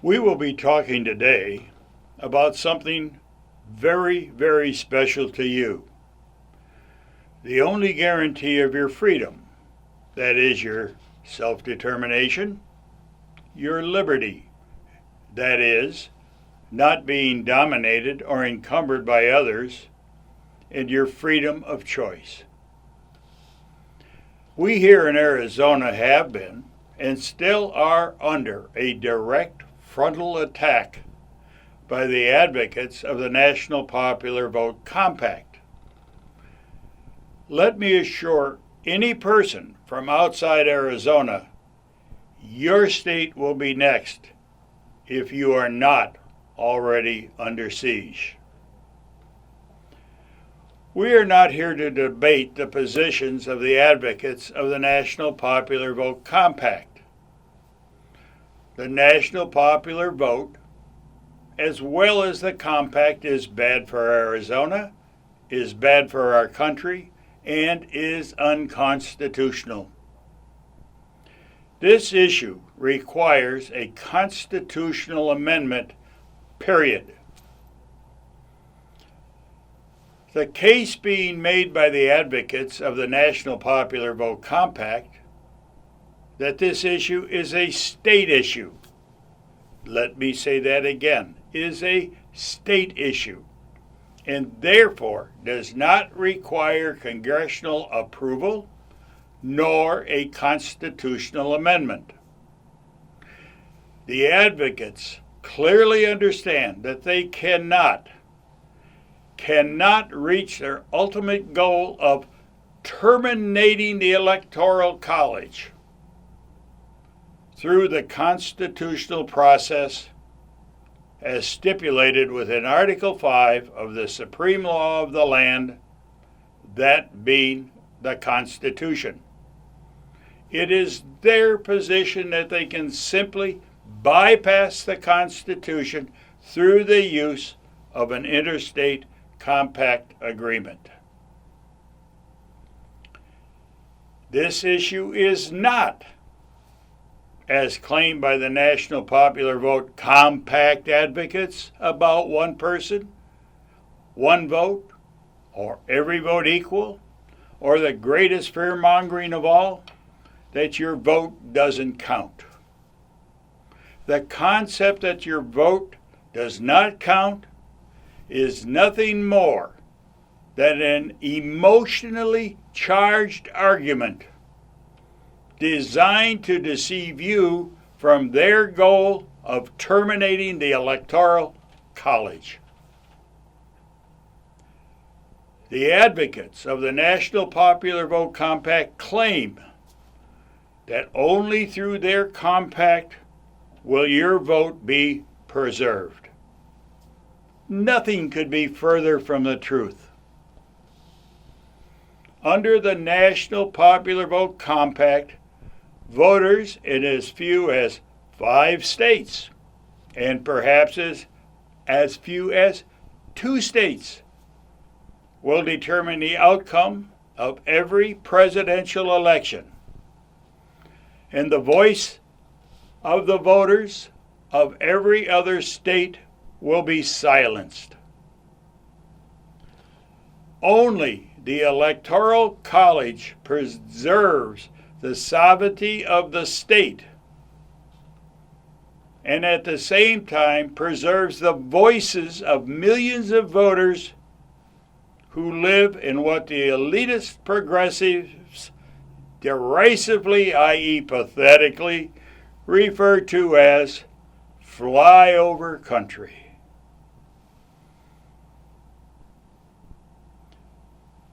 We will be talking today about something very, very special to you. The only guarantee of your freedom, that is your self-determination, your liberty, that is, not being dominated or encumbered by others, and your freedom of choice. We here in Arizona have been and still are under a direct frontal attack by the advocates of the National Popular Vote Compact. Let me assure any person from outside Arizona, your state will be next if you are not already under siege. We are not here to debate the positions of the advocates of the National Popular Vote Compact. The National Popular Vote, as well as the compact, is bad for Arizona, is bad for our country, and is unconstitutional. This issue requires a constitutional amendment, period. The case being made by the advocates of the National Popular Vote Compact that this issue is a state issue. Let me say that again, is a state issue, and therefore does not require congressional approval nor a constitutional amendment. The advocates clearly understand that they cannot reach their ultimate goal of terminating the Electoral College through the constitutional process as stipulated within Article 5 of the Supreme Law of the land, that being the Constitution. It is their position that they can simply bypass the Constitution through the use of an interstate compact agreement. This issue is not, as claimed by the National Popular Vote Compact advocates, about one person, one vote, or every vote equal, or the greatest fear-mongering of all, that your vote doesn't count. The concept that your vote does not count is nothing more than an emotionally charged argument designed to deceive you from their goal of terminating the Electoral College. The advocates of the National Popular Vote Compact claim that only through their compact will your vote be preserved. Nothing could be further from the truth. Under the National Popular Vote Compact, voters in as few as 5 states, and perhaps as few as 2 states, will determine the outcome of every presidential election. And the voice of the voters of every other state will be silenced. Only the Electoral College preserves the sovereignty of the state, and at the same time preserves the voices of millions of voters who live in what the elitist progressives derisively, i.e. pathetically, refer to as flyover country.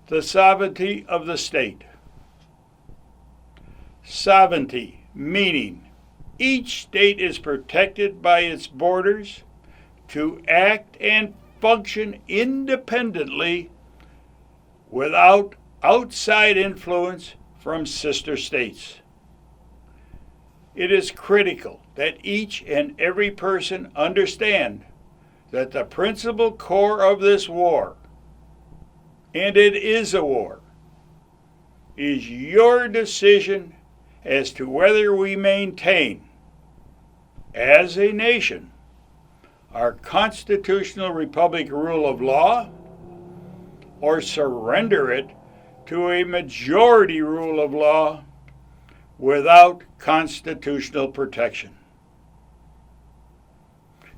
The sovereignty of the state. Sovereignty, meaning each state is protected by its borders to act and function independently without outside influence from sister states. It is critical that each and every person understand that the principal core of this war, and it is a war, is your decision as to whether we maintain as a nation, our constitutional republic rule of law, or surrender it to a majority rule of law without constitutional protection.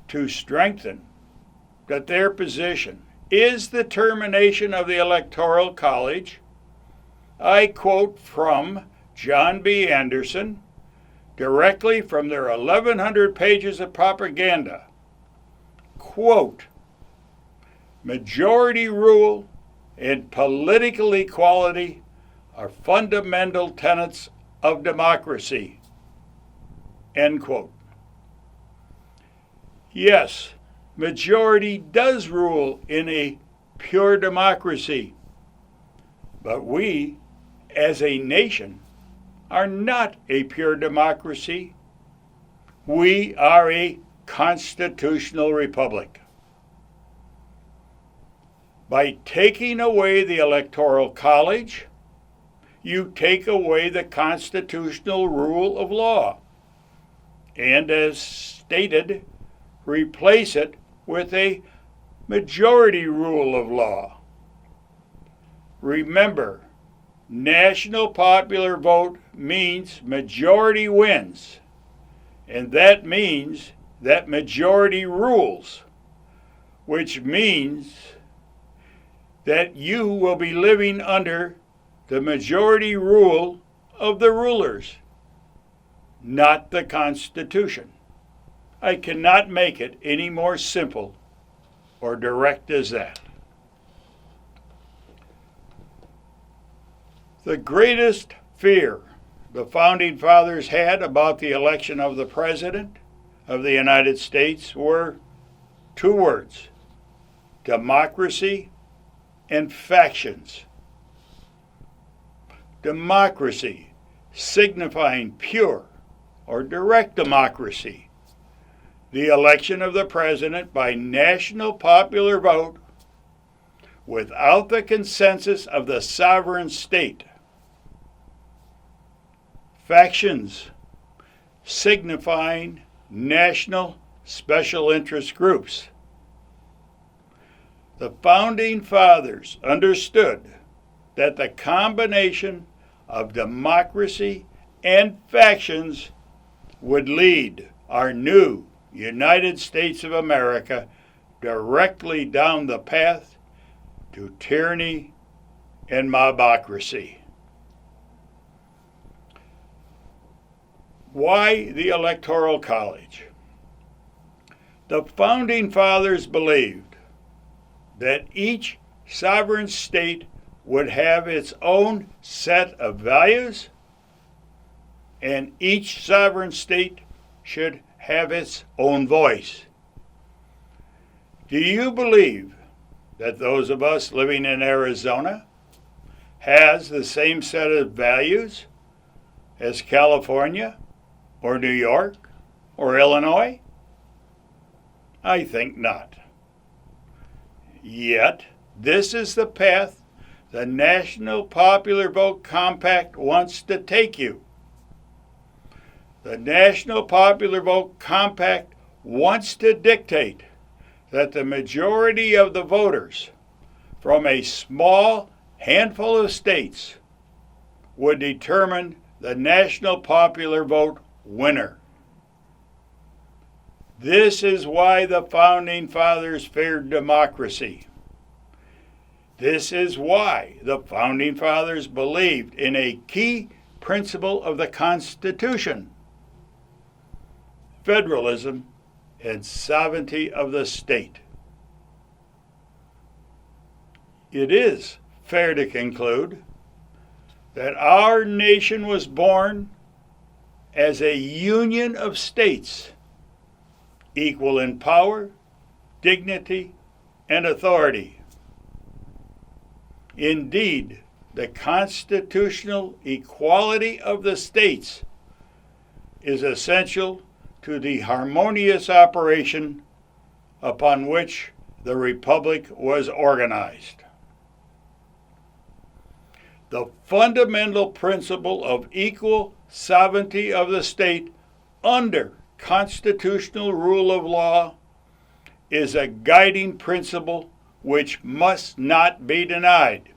To strengthen that their position is the termination of the Electoral College, I quote from John B. Anderson, directly from their 1,100 pages of propaganda, quote, "Majority rule and political equality are fundamental tenets of democracy," end quote. Yes, majority does rule in a pure democracy, but we, as a nation, are not a pure democracy. We are a constitutional republic. By taking away the Electoral College, you take away the constitutional rule of law, and as stated, replace it with a majority rule of law. Remember, national popular vote means majority wins, and that means that majority rules, which means that you will be living under the majority rule of the rulers, not the Constitution. I cannot make it any more simple or direct as that. The greatest fear the Founding Fathers had about the election of the President of the United States were two words: democracy and factions. Democracy signifying pure or direct democracy, the election of the president by national popular vote without the consensus of the sovereign state. Factions signifying national special interest groups. The Founding Fathers understood that the combination of democracy and factions would lead our new United States of America directly down the path to tyranny and mobocracy. Why the Electoral College? The Founding Fathers believed that each sovereign state would have its own set of values, and each sovereign state should have its own voice. Do you believe that those of us living in Arizona has the same set of values as California or New York or Illinois? I think not. Yet, this is the path the National Popular Vote Compact wants to take you. The National Popular Vote Compact wants to dictate that the majority of the voters from a small handful of states would determine the national popular vote winner. This is why the Founding Fathers feared democracy. This is why the Founding Fathers believed in a key principle of the Constitution: federalism and sovereignty of the state. It is fair to conclude that our nation was born as a union of states, equal in power, dignity, and authority. Indeed, the constitutional equality of the states is essential to the harmonious operation upon which the Republic was organized. The fundamental principle of equal sovereignty of the state under constitutional rule of law is a guiding principle which must not be denied.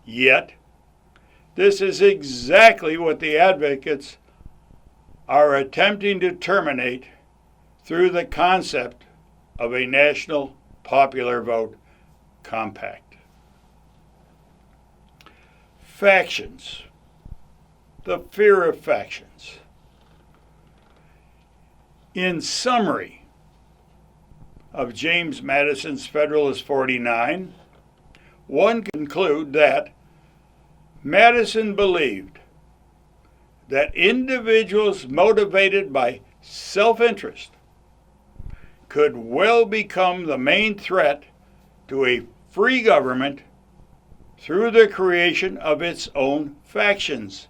Yet, this is exactly what the advocates are attempting to terminate through the concept of a national popular vote compact. Factions. The fear of factions. In summary of James Madison's Federalist 49, one can conclude that Madison believed that individuals motivated by self-interest could well become the main threat to a free government through the creation of its own factions,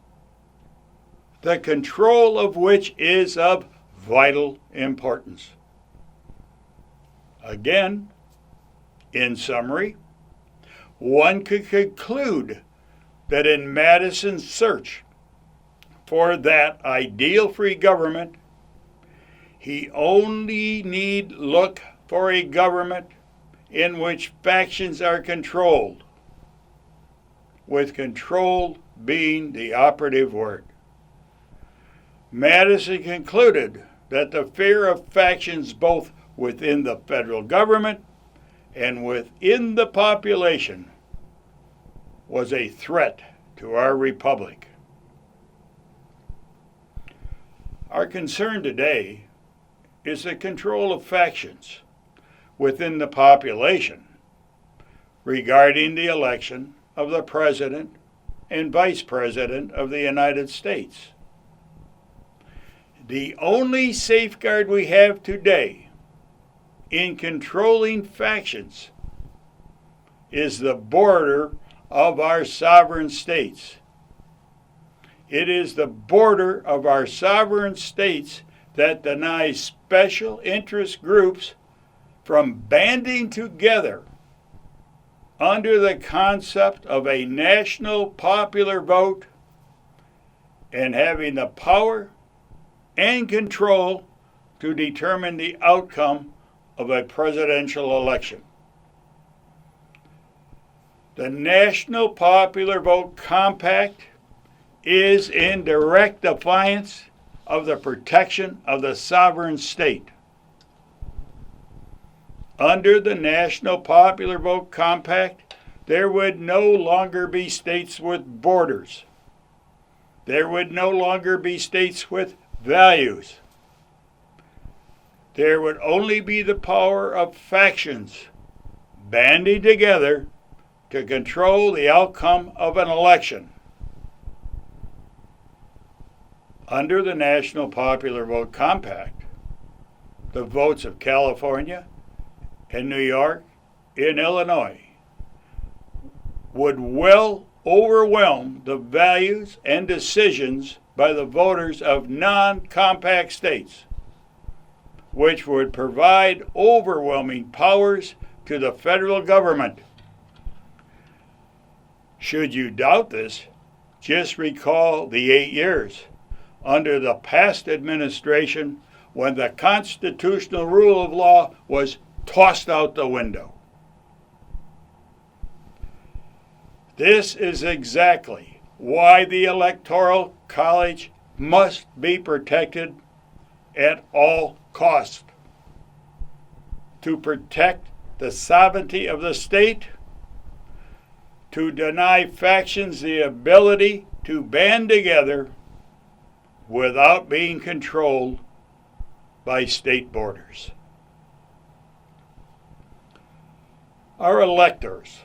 the control of which is of vital importance. Again, in summary, one could conclude that in Madison's search for that ideal free government, he only need look for a government in which factions are controlled, with control being the operative word. Madison concluded that the fear of factions both within the federal government and within the population was a threat to our republic. Our concern today is the control of factions within the population regarding the election of the President and Vice President of the United States. The only safeguard we have today in controlling factions is the border of our sovereign states. It is the border of our sovereign states that denies special interest groups from banding together under the concept of a national popular vote and having the power and control to determine the outcome of a presidential election. The National Popular Vote Compact is in direct defiance of the protection of the sovereign state. Under the National Popular Vote Compact, there would no longer be states with borders. There would no longer be states with values. There would only be the power of factions banding together to control the outcome of an election. Under the National Popular Vote Compact, the votes of California and New York and Illinois would well overwhelm the values and decisions by the voters of non-compact states, which would provide overwhelming powers to the federal government. Should you doubt this, just recall the 8 years under the past administration when the constitutional rule of law was tossed out the window. This is exactly why the Electoral College must be protected at all costs. To protect the sovereignty of the state, to deny factions the ability to band together without being controlled by state borders. Our electors,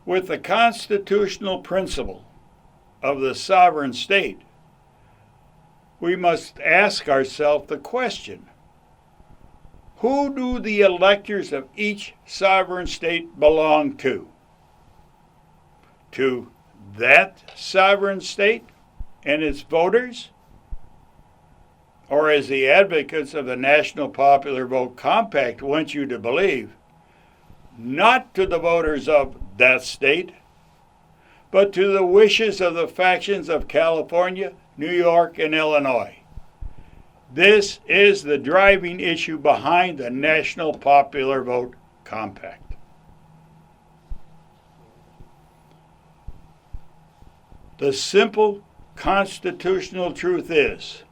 with the constitutional principle of the sovereign state, we must ask ourselves the question, who do the electors of each sovereign state belong to? To that sovereign state and its voters? Or as the advocates of the National Popular Vote Compact want you to believe, not to the voters of that state, but to the wishes of the factions of California, New York, and Illinois. This is the driving issue behind the National Popular Vote Compact. The simple constitutional truth is,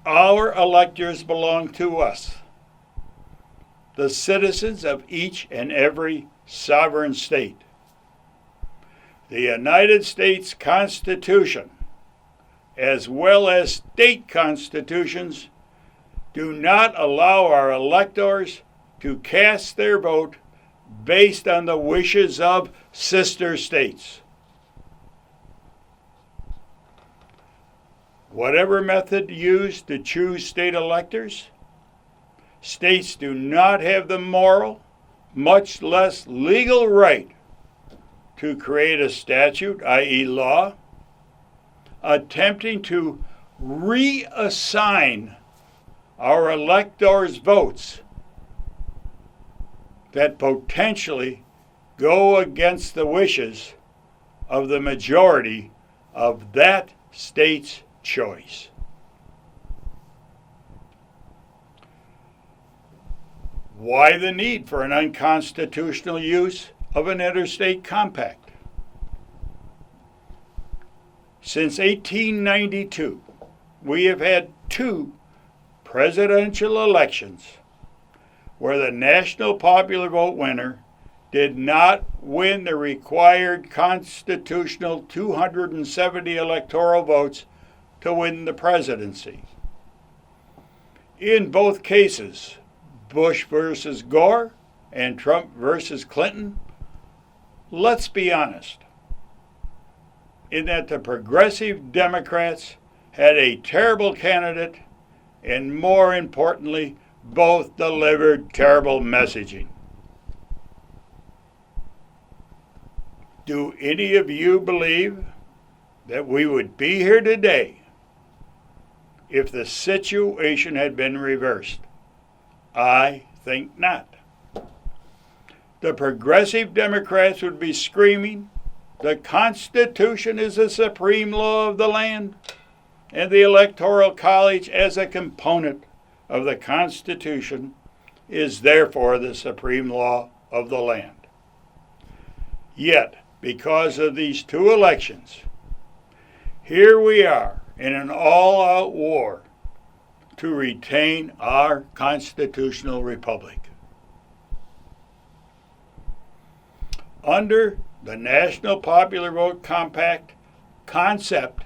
our electors belong to us, the citizens of each and every sovereign state. The United States Constitution, as well as state constitutions, do not allow our electors to cast their vote based on the wishes of sister states. Whatever method used to choose state electors, states do not have the moral, much less legal right to create a statute, i.e. law, attempting to reassign our electors' votes that potentially go against the wishes of the majority of that state's choice. Why the need for an unconstitutional use of an interstate compact? Since 1892, we have had 2 presidential elections where the national popular vote winner did not win the required constitutional 270 electoral votes to win the presidency. In both cases, Bush versus Gore and Trump versus Clinton, let's be honest, in that the progressive Democrats had a terrible candidate and, more importantly, both delivered terrible messaging. Do any of you believe that we would be here today if the situation had been reversed? I think not. The progressive Democrats would be screaming, the Constitution is the supreme law of the land, and the Electoral College, as a component of the Constitution, is therefore the supreme law of the land. Yet, because of these 2 elections, here we are in an all-out war to retain our constitutional republic. Under the National Popular Vote Compact concept,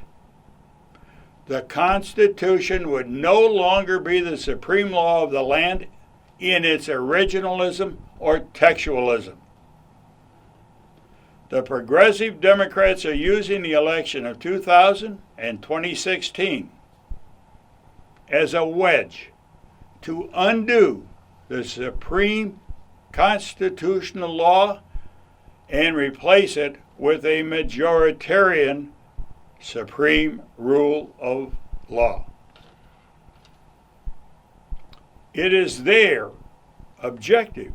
the Constitution would no longer be the supreme law of the land in its originalism or textualism. The progressive Democrats are using the election of 2000 and 2016 as a wedge to undo the supreme constitutional law and replace it with a majoritarian supreme rule of law. It is their objective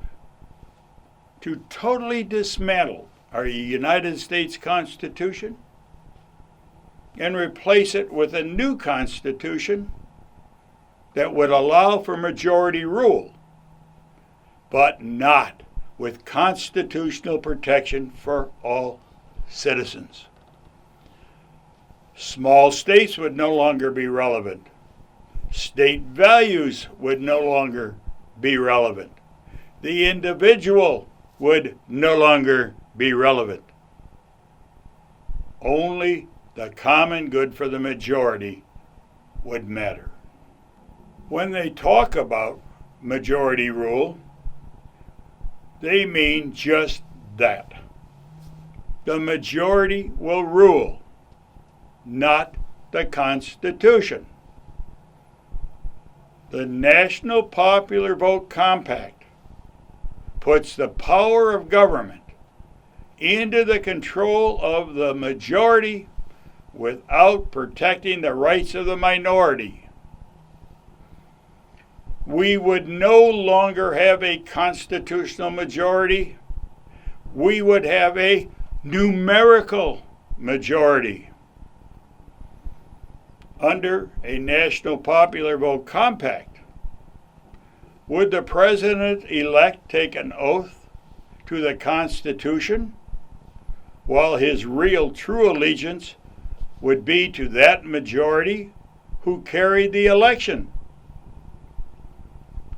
to totally dismantle our United States Constitution and replace it with a new Constitution that would allow for majority rule, but not with constitutional protection for all citizens. Small states would no longer be relevant. State values would no longer be relevant. The individual would no longer be relevant. Only the common good for the majority would matter. When they talk about majority rule, they mean just that. The majority will rule, not the Constitution. The National Popular Vote Compact puts the power of government into the control of the majority without protecting the rights of the minority. We would no longer have a constitutional majority. We would have a numerical majority. under a national popular vote compact, would the president-elect take an oath to the Constitution while his real true allegiance would be to that majority who carried the election,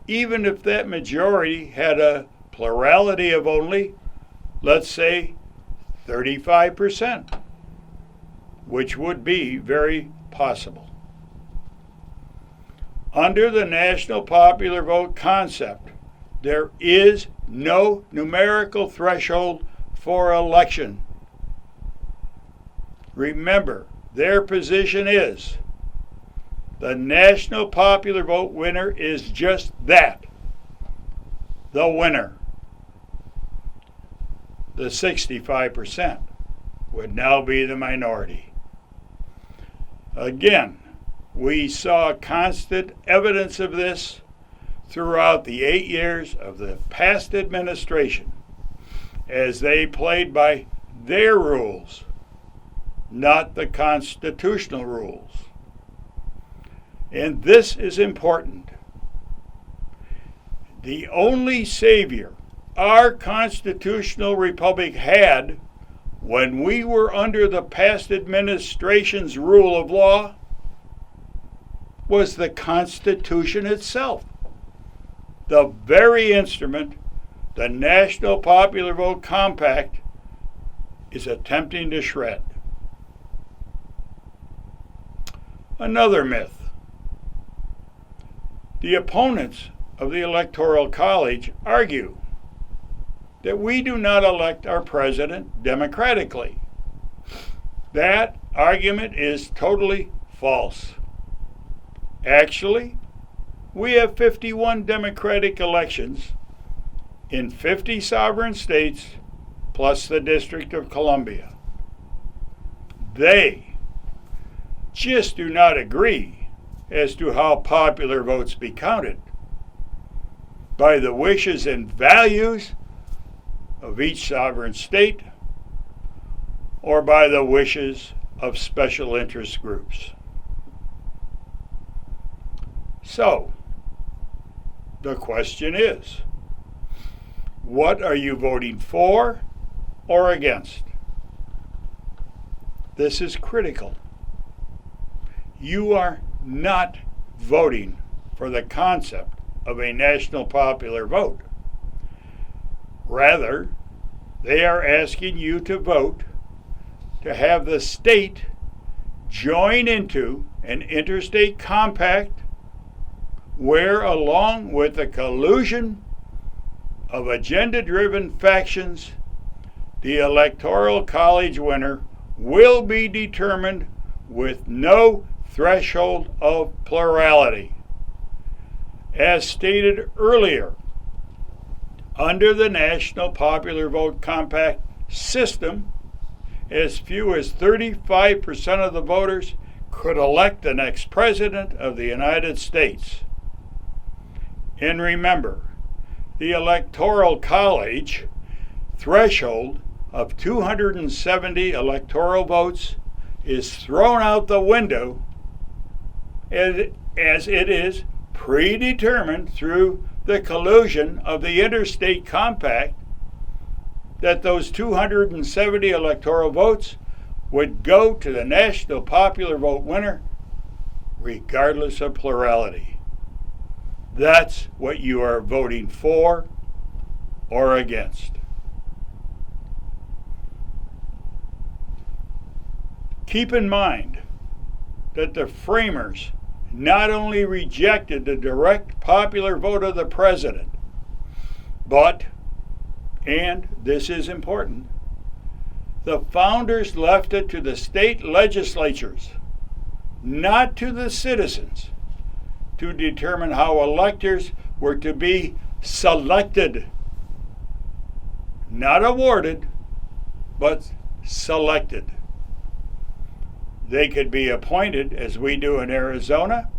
even if that majority had a plurality of only, let's say, 35%, which would be very possible. Under the national popular vote concept, there is no numerical threshold for election. Remember, their position is the national popular vote winner is just that, the winner. The 65% would now be the minority. Again, we saw constant evidence of this throughout the 8 years of the past administration as they played by their rules, not the constitutional rules. And this is important. The only savior our constitutional republic had when we were under the past administration's rule of law was the Constitution itself, the very instrument the National Popular Vote Compact is attempting to shred. Another myth. The opponents of the Electoral College argue that we do not elect our president democratically. That argument is totally false. Actually, we have 51 democratic elections in 50 sovereign states plus the District of Columbia. They just do not agree as to how popular votes be counted by the wishes and values of each sovereign state or by the wishes of special interest groups. So, the question is, what are you voting for or against? This is critical. You are not voting for the concept of a national popular vote. Rather, they are asking you to vote to have the state join into an interstate compact where, along with the collusion of agenda-driven factions, the Electoral College winner will be determined with no threshold of plurality. As stated earlier, under the National Popular Vote Compact system, as few as 35% of the voters could elect the next president of the United States. And remember, the Electoral College threshold of 270 electoral votes is thrown out the window as it is predetermined through the collusion of the interstate compact that those 270 electoral votes would go to the national popular vote winner regardless of plurality. That's what you are voting for or against. Keep in mind that the framers not only rejected the direct popular vote of the president, but, and this is important, the founders left it to the state legislatures, not to the citizens, to determine how electors were to be selected. Not awarded, but selected. They could be appointed, as we do in Arizona,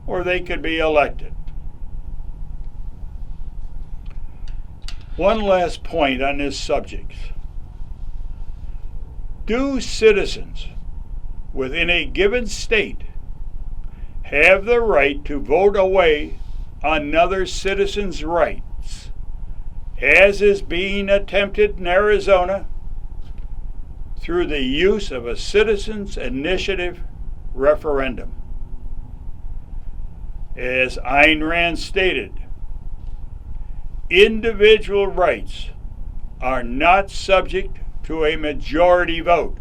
or they could be elected. One last point on this subject. Do citizens within a given state have the right to vote away another citizen's rights, as is being attempted in Arizona through the use of a citizens' initiative referendum. As Ayn Rand stated, individual rights are not subject to a majority vote.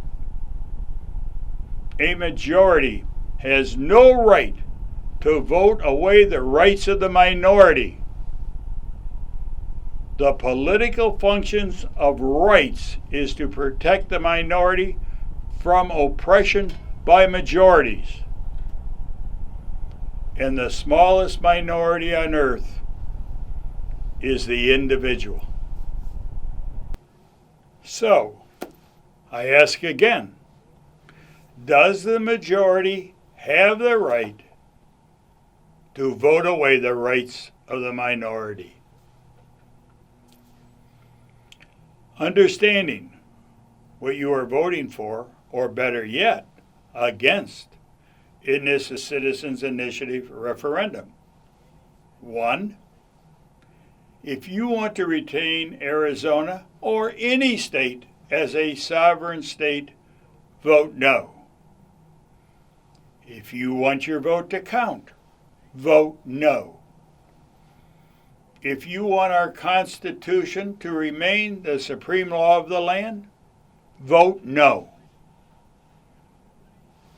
A majority has no right to vote away the rights of the minority. The political functions of rights is to protect the minority from oppression by majorities. And the smallest minority on earth is the individual. So, I ask again, does the majority have the right to vote away the rights of the minority? Understanding what you are voting for, or better yet, against, in this Citizens Initiative referendum. 1. If you want to retain Arizona or any state as a sovereign state, vote no. If you want your vote to count, vote no. If you want our Constitution to remain the supreme law of the land, vote no.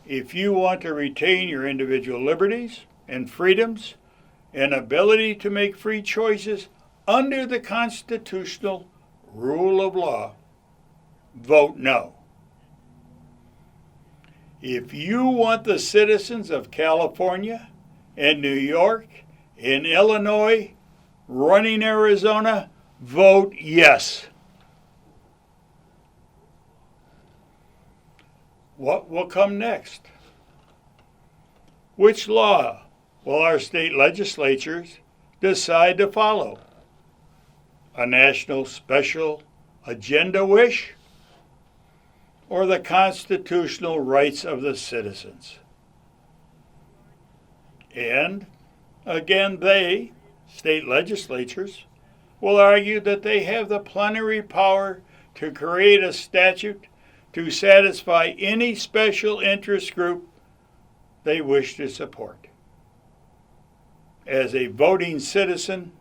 If you want to retain your individual liberties and freedoms and ability to make free choices under the constitutional rule of law, vote no. If you want the citizens of California and New York and Illinois running Arizona, vote yes. What will come next? Which law will our state legislatures decide to follow? A national special agenda wish, or the constitutional rights of the citizens? And again, they, state legislatures, will argue that they have the plenary power to create a statute to satisfy any special interest group they wish to support. As a voting citizen,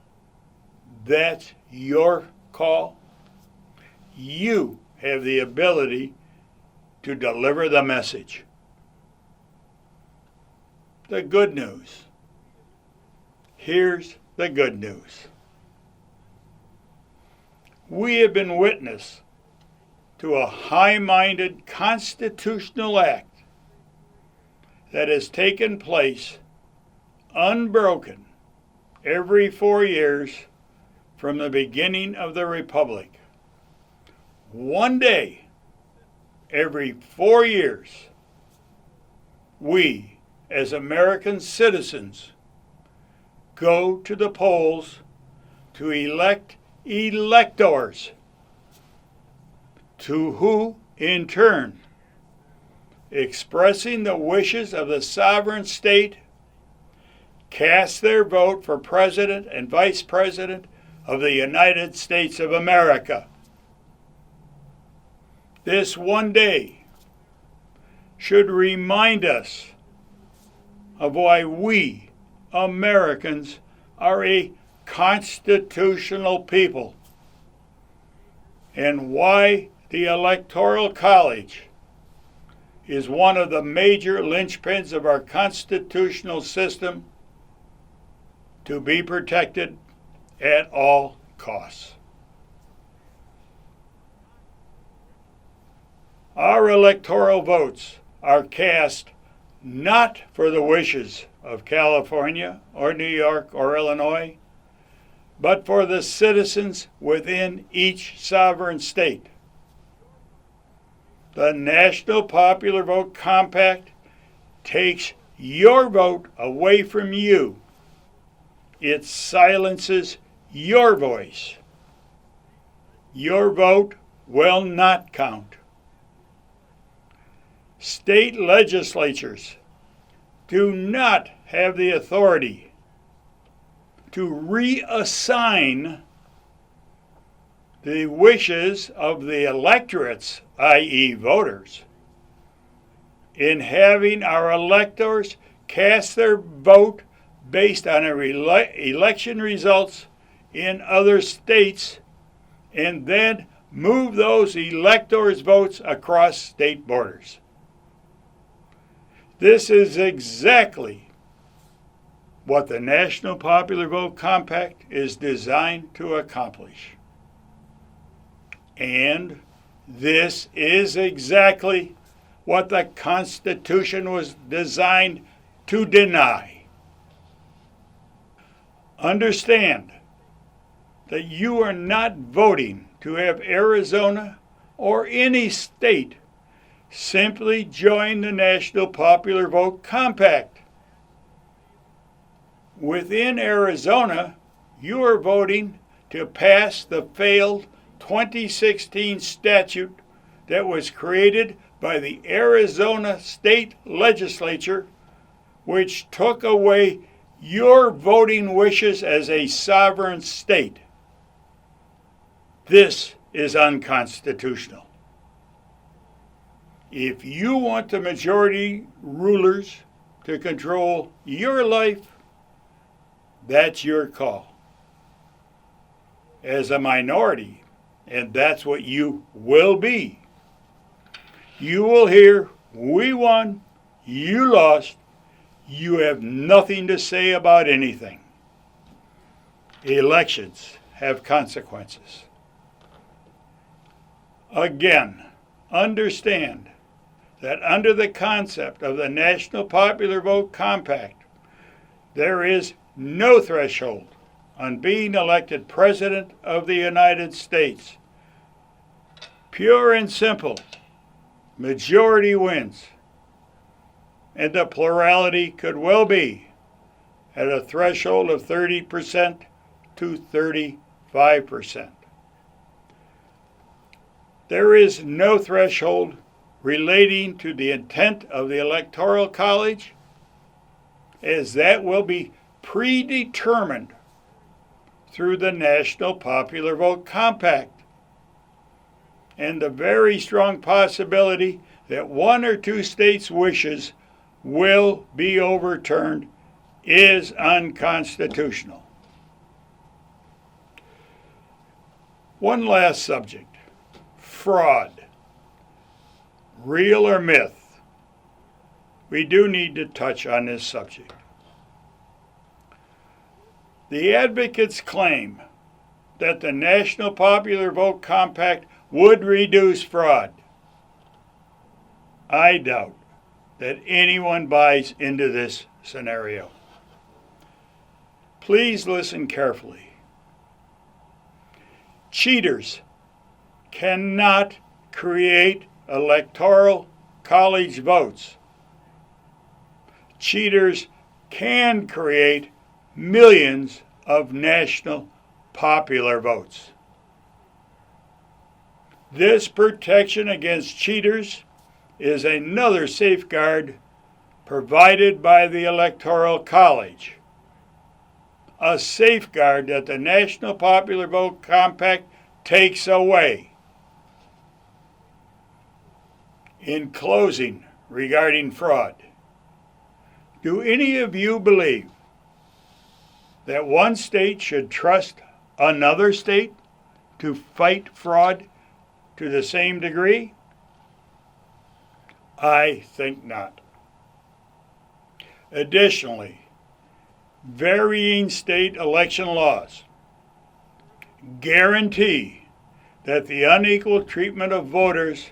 that's your call. You have the ability to deliver the message. The good news. Here's the good news. We have been witness to a high-minded constitutional act that has taken place unbroken every 4 years from the beginning of the Republic. One day, every 4 years, we, as American citizens, go to the polls to elect electors, to who, in turn, expressing the wishes of the sovereign state, cast their vote for President and Vice President of the United States of America. This one day should remind us of why we, Americans, are a constitutional people, and why the Electoral College is one of the major linchpins of our constitutional system to be protected at all costs. Our electoral votes are cast not for the wishes of California or New York or Illinois, but for the citizens within each sovereign state. The National Popular Vote Compact takes your vote away from you. It silences your voice. Your vote will not count. State legislatures do not have the authority to reassign the wishes of the electorates, i.e. voters, in having our electors cast their vote based on election results in other states and then move those electors' votes across state borders. This is exactly what the National Popular Vote Compact is designed to accomplish. And this is exactly what the Constitution was designed to deny. Understand that you are not voting to have Arizona or any state simply join the National Popular Vote Compact. Within Arizona, you are voting to pass the failed 2016 statute that was created by the Arizona State Legislature, which took away your voting wishes as a sovereign state. This is unconstitutional. If you want the majority rulers to control your life, that's your call. As a minority, and that's what you will be, you will hear, "We won, you lost, you have nothing to say about anything." Elections have consequences. Again, understand that under the concept of the National Popular Vote Compact, there is no threshold on being elected President of the United States. Pure and simple, majority wins. And the plurality could well be at a threshold of 30% to 35%. There is no threshold relating to the intent of the Electoral College, as that will be predetermined through the National Popular Vote Compact, and the very strong possibility that one or two states' wishes will be overturned is unconstitutional. One last subject. Fraud. Real or myth? We do need to touch on this subject. The advocates claim that the National Popular Vote Compact would reduce fraud. I doubt that anyone buys into this scenario. Please listen carefully. Cheaters cannot create Electoral College votes. Cheaters can create millions of national popular votes. This protection against cheaters is another safeguard provided by the Electoral College, a safeguard that the National Popular Vote Compact takes away. In closing, regarding fraud, do any of you believe that one state should trust another state to fight fraud to the same degree? I think not. Additionally, varying state election laws guarantee that the unequal treatment of voters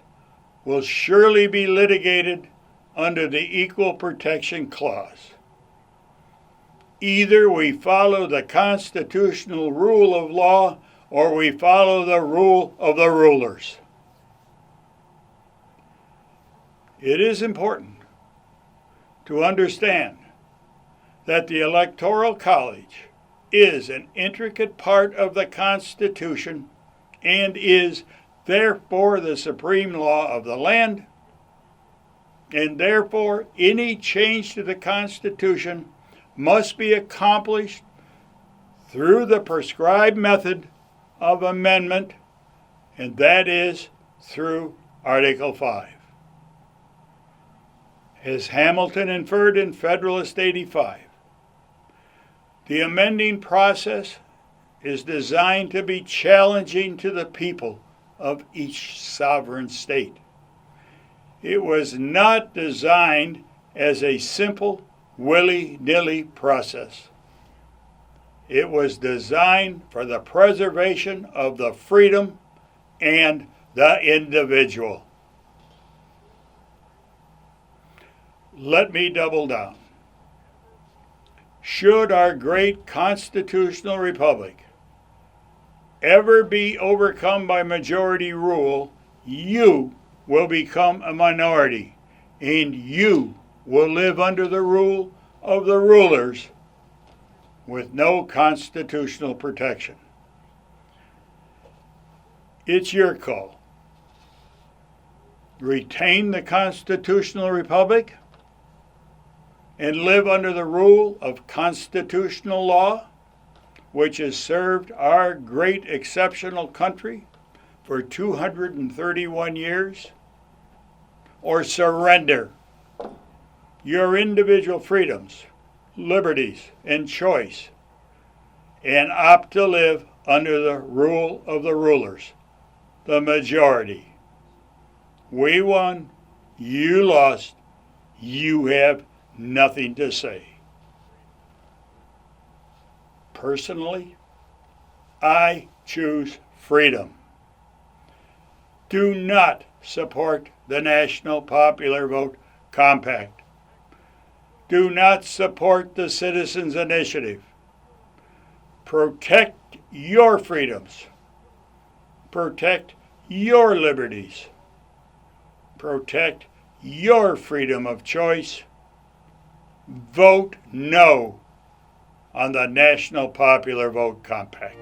will surely be litigated under the Equal Protection Clause. Either we follow the constitutional rule of law or we follow the rule of the rulers. It is important to understand that the Electoral College is an intricate part of the Constitution and is therefore the supreme law of the land, and therefore any change to the Constitution must be accomplished through the prescribed method of amendment, and that is through Article 5. As Hamilton inferred in Federalist 85, the amending process is designed to be challenging to the people of each sovereign state. It was not designed as a simple willy-nilly process. It was designed for the preservation of the freedom and the individual. Let me double down. Should our great constitutional republic ever be overcome by majority rule, you will become a minority, and you will live under the rule of the rulers with no constitutional protection. It's your call. Retain the constitutional republic and live under the rule of constitutional law, which has served our great exceptional country for 231 years, or surrender your individual freedoms, liberties, and choice, and opt to live under the rule of the rulers, the majority. We won, you lost, you have nothing to say. Personally, I choose freedom. Do not support the National Popular Vote Compact. Do not support the Citizens Initiative. Protect your freedoms. Protect your liberties. Protect your freedom of choice. Vote no on the National Popular Vote Compact.